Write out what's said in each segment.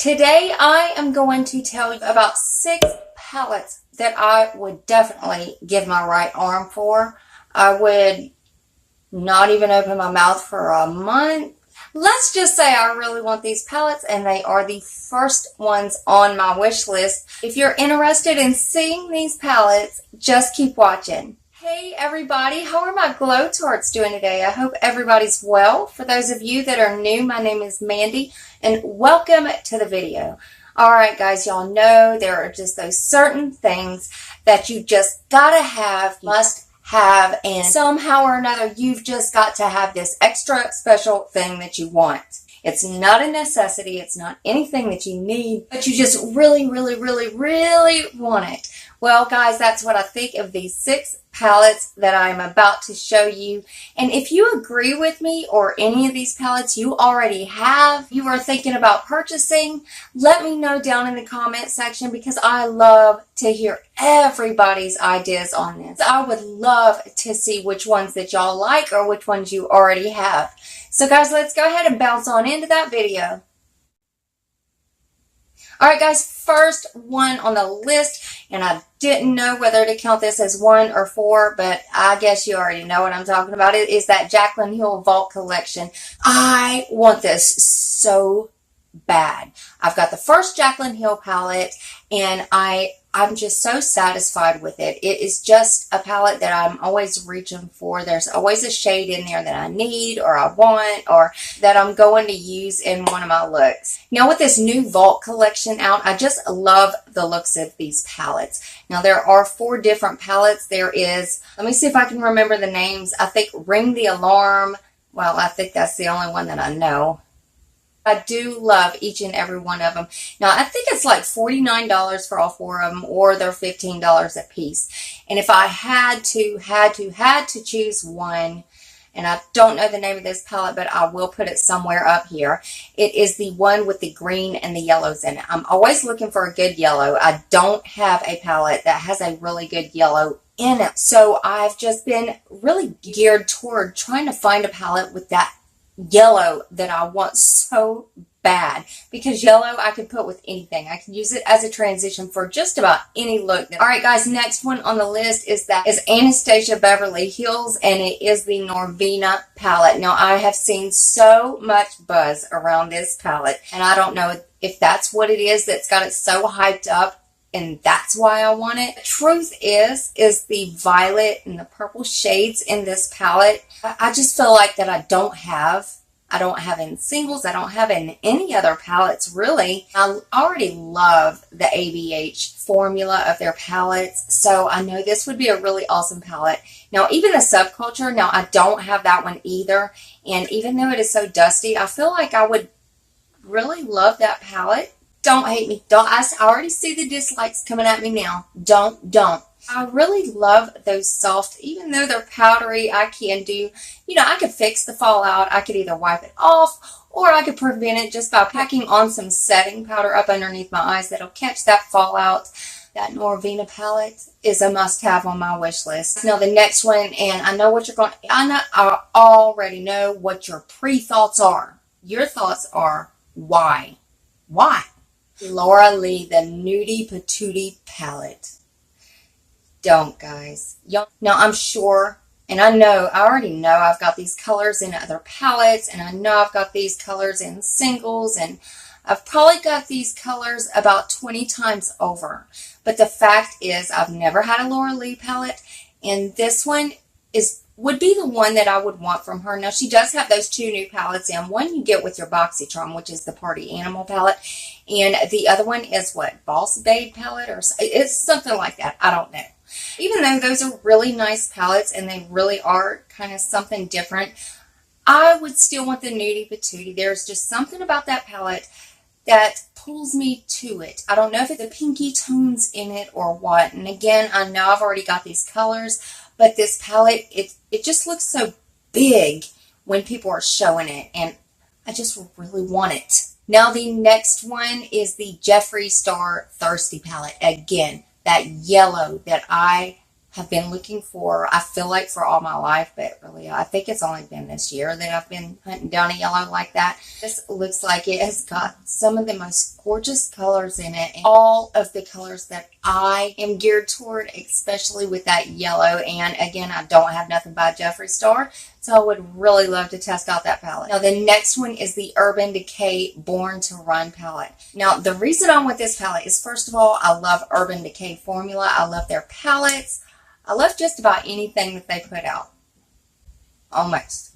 Today I am going to tell you about 6 palettes that I would definitely give my right arm for. I would not even open my mouth for a month. Let's just say I really want these palettes, and they are the first ones on my wish list. If you're interested in seeing these palettes, just keep watching. Hey everybody, how are my Glow Tarts doing today? I hope everybody's well. For those of you that are new, my name is Mandy, and welcome to the video. Alright guys, y'all know there are just those certain things that you just gotta have, must have, and somehow or another you've just got to have this extra special thing that you want. It's not a necessity, it's not anything that you need, but you just really want it. Well guys, that's what I think of these 6 palettes that I'm about to show you. And if you agree with me or any of these palettes you already have, you are thinking about purchasing, let me know down in the comment section, because I love to hear everybody's ideas on this. I would love to see which ones that y'all like or which ones you already have. So guys, let's go ahead and bounce on into that video. Alright guys, first one on the list, and I didn't know whether to count this as 1 or 4, but I guess you already know what I'm talking about. It is that Jaclyn Hill Vault Collection. I want this so bad. I've got the first Jaclyn Hill palette, and I'm just so satisfied with it. It is just a palette that I'm always reaching for. There's always a shade in there that I need or I want or that I'm going to use in one of my looks. Now with this new Vault collection out, I just love the looks of these palettes. Now there are 4 different palettes. There is, let me see if I can remember the names. I think Ring the Alarm. Well, I think that's the only one that I know. I do love each and every one of them. Now, I think it's like $49 for all 4 of them, or they're $15 a piece. And if I had to choose one, and I don't know the name of this palette, but I will put it somewhere up here. It is the one with the green and the yellows in it. I'm always looking for a good yellow. I don't have a palette that has a really good yellow in it. So I've just been really geared toward trying to find a palette with that yellow that I want so bad, because yellow I could put with anything. I can use it as a transition for just about any look. Alright guys, next one on the list is Anastasia Beverly Hills, and it is the Norvina palette. Now I have seen so much buzz around this palette, and I don't know if that's what it is that's got it so hyped up, and that's why I want it. The truth is the violet and the purple shades in this palette, I just feel like that I don't have in singles. I don't have in any other palettes, really. I already love the ABH formula of their palettes, so I know this would be a really awesome palette. Now, even the Subculture, now I don't have that one either, and even though it is so dusty, I feel like I would really love that palette. Don't hate me. I already see the dislikes coming at me now. Don't. I really love those soft, even though they're powdery, I can do, I could fix the fallout. I could either wipe it off, or I could prevent it just by packing on some setting powder up underneath my eyes that'll catch that fallout. That Norvina palette is a must-have on my wish list. Now the next one, and I know what you're going, I already know what your pre-thoughts are. Your thoughts are, why? Why? Laura Lee, the Nudie Patootie palette. Don't, guys. Now, I'm sure, and I already know I've got these colors in other palettes, and I know I've got these colors in singles, and I've probably got these colors about 20 times over. But the fact is, I've never had a Laura Lee palette, and this one would be the one that I would want from her. Now, she does have those 2 new palettes in. One you get with your BoxyCharm, which is the Party Animal palette. And the other one is what? Boss Babe palette? Or it's something like that. I don't know. Even though those are really nice palettes and they really are kind of something different, I would still want the Nudie Patootie. There's just something about that palette that pulls me to it. I don't know if it's the pinky tones in it or what. And again, I know I've already got these colors, but this palette, it just looks so big when people are showing it, and I just really want it. Now the next one is the Jeffree Star Thirsty palette. Again, that yellow that I have been looking for, I feel like for all my life, but really I think it's only been this year that I've been hunting down a yellow like that. This looks like it has got some of the most gorgeous colors in it, and all of the colors that I am geared toward, especially with that yellow. And again, I don't have nothing by Jeffree Star, so I would really love to test out that palette. Now the next one is the Urban Decay Born to Run palette. Now the reason I want this palette is, first of all, I love Urban Decay formula. I love their palettes. I love just about anything that they put out. Almost.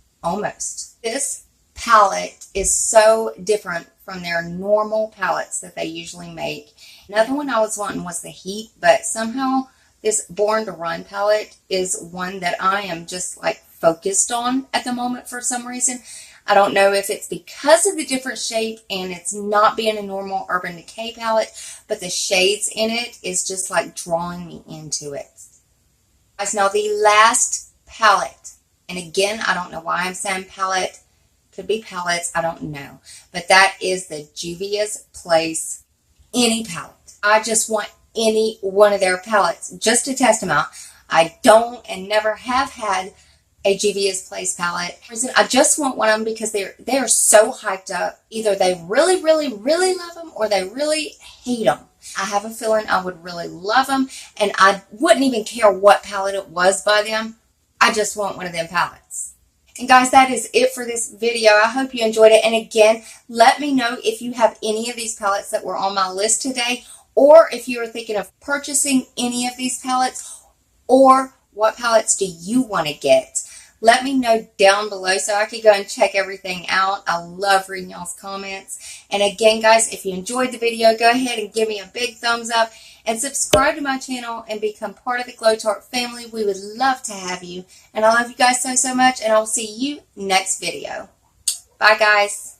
This palette is so different from their normal palettes that they usually make. Another one I was wanting was the Heat, but somehow this Born to Run palette is one that I am just like focused on at the moment for some reason. I don't know if it's because of the different shape and it's not being a normal Urban Decay palette, but the shades in it is just like drawing me into it. Guys, now the last palette, and again, I don't know why I'm saying palette, could be palettes, I don't know, but that is the Juvia's Place Any palette. I just want any one of their palettes just to test them out. I don't and never have had a Juvia's Place palette. I just want one of them because they're so hyped up. Either they really, really, really love them or they really hate them. I have a feeling I would really love them, and I wouldn't even care what palette it was by them. I just want one of them palettes. And guys, that is it for this video. I hope you enjoyed it. And again, let me know if you have any of these palettes that were on my list today, or if you are thinking of purchasing any of these palettes, or what palettes do you want to get. Let me know down below so I can go and check everything out. I love reading y'all's comments. And again, guys, if you enjoyed the video, go ahead and give me a big thumbs up and subscribe to my channel and become part of the Glow Tart family. We would love to have you. And I love you guys so, so much. And I will see you next video. Bye, guys.